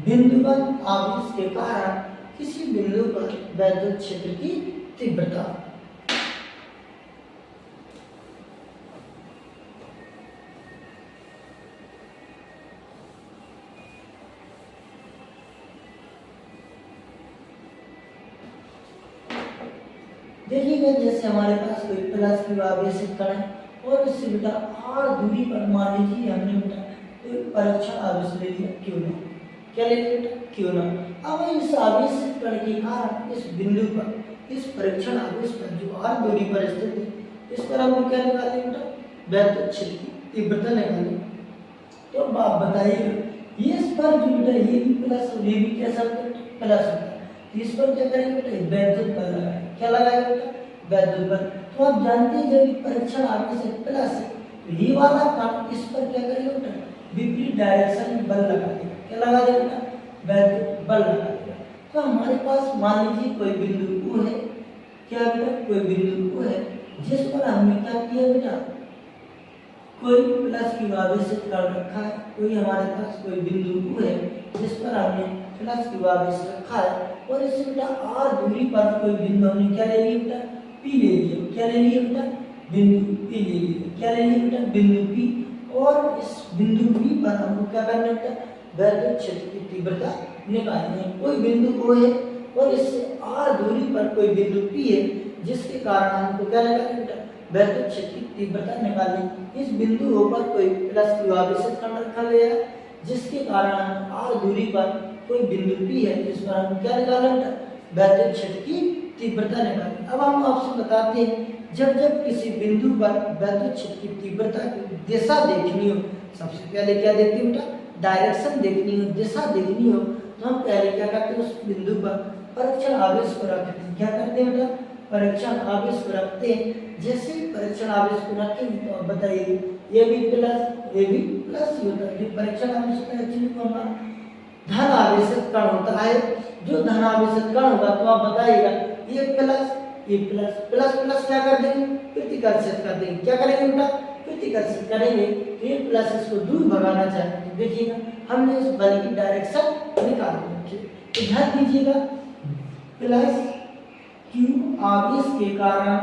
बिंदुवन आवेश के कारण किसी बिंदु पर वैद्युत क्षेत्र की तीव्रता। देखिएगा जैसे हमारे पास कोई प्लस की आवेशित कण है और इससे बेटा r दूरी पर मान लीजिए हमने बेटा कोई परीक्षण आवेश ले लिया Q0। क्या ले लिया बेटा Q0। अब इस आवेशित कण के कारण इस बिंदु पर इस परीक्षण आवेश पर जो r दूरी पर स्थित है इस पर हम क्या निकालें बेटा वैद्युत क्षेत्र की तीव्रता निकालें। तो अब आप बताइएगा इस पर जो बेटा ये भी प्लस और ये भी कैसा प्लस होता है, इस पर क्या करेंगे बेटा वैद्युत बल लगाएंगे। क्या लगाएगा बेटा वैद्युत बल। तो आप जानते हैं जब परीक्षण आवेश से प्लस है तो ये वाला कण इस पर क्या करेगा बेटा विपरीत डायरेक्शन में बल लगा देगा। क्या लगा देगा बेटा वैद्युत बल लगा देगा। तो हमारे पास मान लीजिए कोई बिंदु Q है। क्या बेटा कोई बिंदु Q है जिस पर हमने क्या किया बेटा कोई प्लस की आवेशित कण रखा है। कोई हमारे पास कोई बिंदु Q है जिस पर हमने प्लस की आवेश रखा है और इससे बेटा r दूरी पर कोई बिंदु हमने क्या ले लिया बेटा P ले लिया। क्या ले लिया बेटा बिंदु P ले लिया। क्या ले लिया बेटा बिंदु P। और इस बिंदु P पर हमको क्या करना है बेटा वैद्युत क्षेत्र की तीव्रता निकालनी है। कोई बिंदु O है और इससे r दूरी पर कोई बिंदु P है जिसके कारण हमको क्या निकालना है बेटा वैद्युत क्षेत्र की तीव्रता निकालनी। इस बिंदु O पर कोई प्लस की आवेशित कण रखा गया है जिसके कारण हम r दूरी पर कोई बिंदु P है जिस पर हम क्या निकालना है वैद्युत क्षेत्र की तीव्रता निकालनी। अब हम आपसे बताते हैं जब जब किसी बिंदु पर वैद्युत क्षेत्र की तीव्रता की दिशा देखनी हो, सबसे पहले क्या देखते हैं बेटा डायरेक्शन देखनी हो, दिशा देखनी हो, तो हम पहले क्या करते हैं उस बिंदु पर परीक्षण आवेश को रखते हैं। क्या करते हैं बेटा परीक्षण आवेश को रखते हैं। जैसे ही परीक्षण आवेश को रखेंगे तो अब बताइए ये भी प्लस ही होता है। परीक्षण आवेश होता है एक्चुअली को हमारा धन आवेशित कण होता है। जो धन आवेशित कण होगा तो आप बताइएगा ये प्लस प्लस प्लस क्या कर देंगे प्रतिकर्षित कर देंगे। क्या करेंगे बेटा प्रतिकर्षित करेंगे। तो ये प्लस इसको दूर भगाना चाहेंगे। तो देखिएगा हमने इस बल की डायरेक्शन निकाल दी। तो ध्यान दीजिएगा प्लस Q आवेश के कारण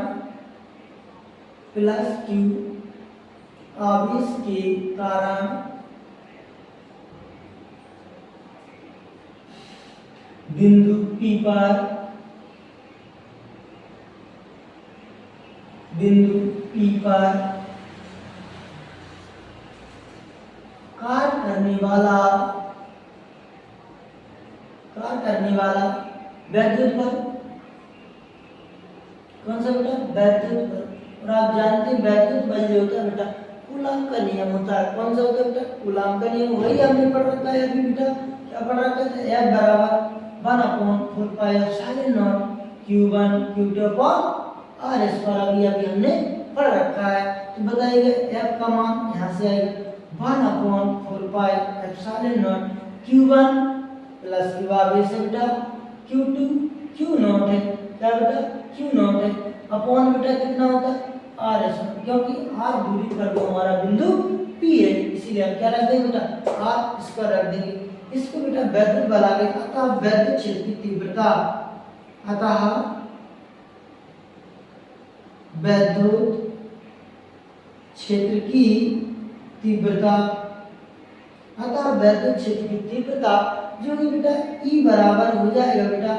प्लस Q आवेश के कारण बिंदु P पर कार्य करने वाला वैद्युत बल कौन सा बेटा वैद्युत बल। और आप जानते हैं वैद्युत बल जो होता है बेटा कूलॉम का नियम होता है। कौन सा होता है बेटा कूलॉम का नियम। वही हमने पढ़ रखा है अभी बेटा। क्या पढ़ रखा है F बराबर 1/4 pi epsilon not Q1 Q2 R square अभी हमने पढ़ रखा है। तो बताइएगा F का मान यहाँ से आएगा 1/4 pi epsilon not Q1 plus Q आवेश है बेटा Q2 Q नॉट है। क्या बेटा Q नॉट है अपॉन बेटा कितना होता है R स्क्वायर क्योंकि R दूरी पर जो हमारा बिंदु P है इसीलिए हम क्या रख देंगे बेटा R स्क्वायर रख देंगे। इसको बेटा वैद्युत बल आ गया। अतः वैद्युत क्षेत्र की तीव्रता वैद्युत क्षेत्र की तीव्रता जो कि बेटा E बराबर हो जाएगा बेटा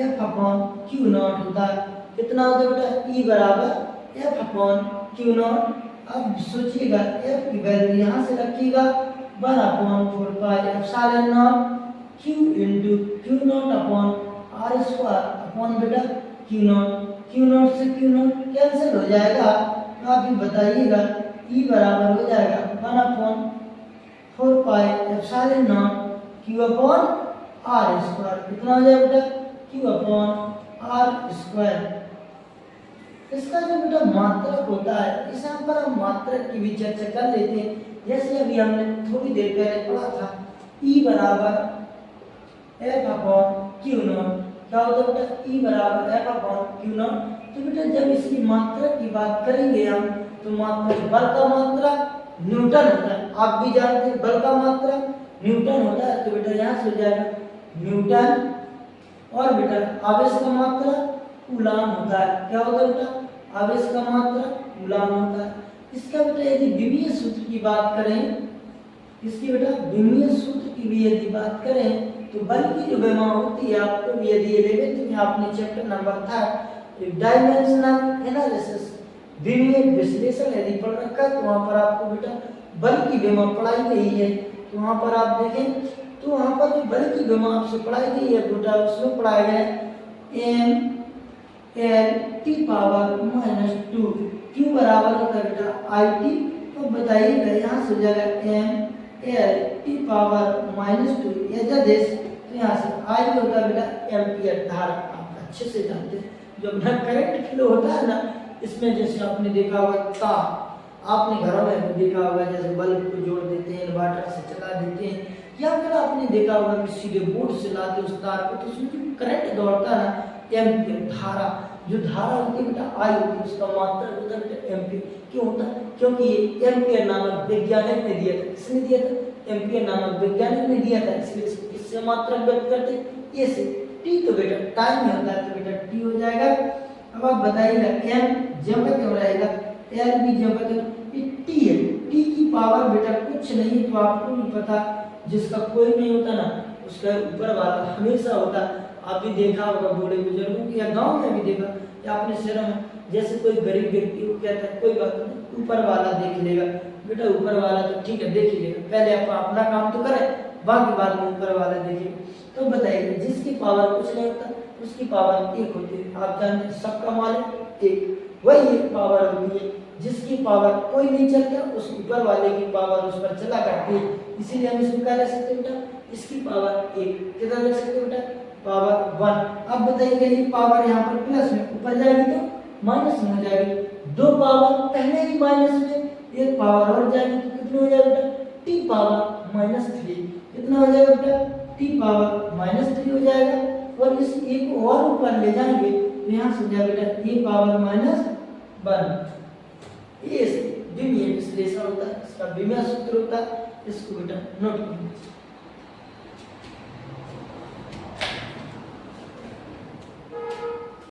F/Q नॉट होता है। कितना होता है बेटा E बराबर F/Q नॉट। अब सोचिएगा F की वैल्यू यहाँ से रखिएगा 1/4 pi epsilon not Q into Q not upon R square upon बेटा Q नॉट से Q नॉट कैंसिल हो जाएगा। तो आप ये बताइएगा E बराबर हो जाएगा 1/4 pi epsilon not Q upon R square. कितना हो जाएगा बेटा Q अपॉन R स्क्वायर। इसका जो बेटा मात्रक होता है इस यहाँ पर हम मात्रक की भी चर्चा कर लेते हैं। जैसे अभी हमने थोड़ी देर पहले पढ़ा था E बराबर F/Q नॉट। क्या होता है बेटा E बराबर F/Q नॉट। तो बेटा जब इसकी मात्रक की बात करेंगे हम तो मात्रक बल का मात्रक न्यूटन होता है। आप भी जानते हैं बल का मात्रक न्यूटन होता है, तो बेटा यहाँ से हो जाएगा न्यूटन। और बेटा आवेश का मात्रा कूलाम होता है। क्या होता है बेटा? आवेश का मात्रा कूलाम होता है। इसका बेटा यदि विमीय सूत्र की बात करें, इसकी बेटा विमीय सूत्र की भी यदि बात करें तो बल की जो विमा होती है, आपको भी यदि 11th में आपने चैप्टर नंबर 3 डायमेंशनल एनालिसिस विमीय विश्लेषण यदि पढ़ रखा है, तो वहाँ पर आपको बेटा बल की विमा पढ़ाई गई है। तो वहाँ पर आप देखें तो वहाँ पर जो बल की विमा आपसे पढ़ाई गई है बेटा, उसमें पढ़ाया गया है m l t power -2 Q बराबर होता है बेटा आई टी। तो बताइएगा यहाँ से हो जाएगा m l t पावर -2 या जदेश, तो यहाँ से आई होता है बेटा एम्पियर धारा। आप अच्छे से जानते हैं जो अपना करंट फ्लो होता है ना, इसमें जैसे आपने देखा होगा तार, आपने घरों में देखा होगा जैसे बल्ब को जोड़ देते हैं, इन्वर्टर से चला देते हैं, या फिर आपने देखा होगा कि सीधे बोर्ड से लाते उस तार को, तो उसमें जो करंट दौड़ता है ना, एम्पियर धारा, जो धारा होती है बेटा आई होती है, उसका मात्रा होता है बेटा एम्पियर। क्यों होता है? क्योंकि ये एम्पियर नामक वैज्ञानिक ने दिया था। किसने दिया था? एम्पियर नामक वैज्ञानिक ने दिया था। इसलिए इससे मात्रा व्यक्त करते ये से टी, तो बेटा टाइम में होता है, तो बेटा टी हो जाएगा। अब आप बताइएगा एम जब क्यों रहेगा, एल भी जब टी है, टी की पावर बेटा कुछ नहीं है, तो आपको भी पता जिसका कोई नहीं होता ना, उसका ऊपर वाला हमेशा होता। आप भी देखा होगा बूढ़े बुजुर्गों की, या गांव में भी देखा, या अपने शहरों में, जैसे कोई गरीब व्यक्ति को कहता है कोई बात नहीं, ऊपर वाला देख लेगा। बेटा ऊपर वाला तो ठीक है देख ही लेगा, पहले आप अपना काम तो करें, बाकी बाद में ऊपर वाला देखेगा। तो बताइए जिसकी पावर कुछ नहीं होता उसकी पावर 1 होती है। आप जानते हैं सबका मालिक 1, वही एक पावर होती है। जिसकी पावर कोई नहीं चलता उस ऊपर वाले की पावर उस पर चला करती है, इसीलिए हम इसको क्या लिख सकते हैं बेटा, इसकी पावर 1 कितना लिख सकते हैं बेटा, पावर 1। अब बताइए ये पावर यहाँ पर प्लस में, ऊपर जाएगी तो माइनस में हो जाएगी। 2 पावर पहले ही माइनस में, 1 पावर और जाएगी तो कितनी हो जाएगी बेटा, टी पावर -3। कितना हो जाएगा बेटा, टी पावर -3 हो जाएगा। और इस एक को और ऊपर ले जाएंगे तो यहाँ से हो जाएगा बेटा e पावर -1। ये विमीय विश्लेषण होता है, इसका विमीय सूत्र होता है, इसको बेटा नोट कर लीजिए।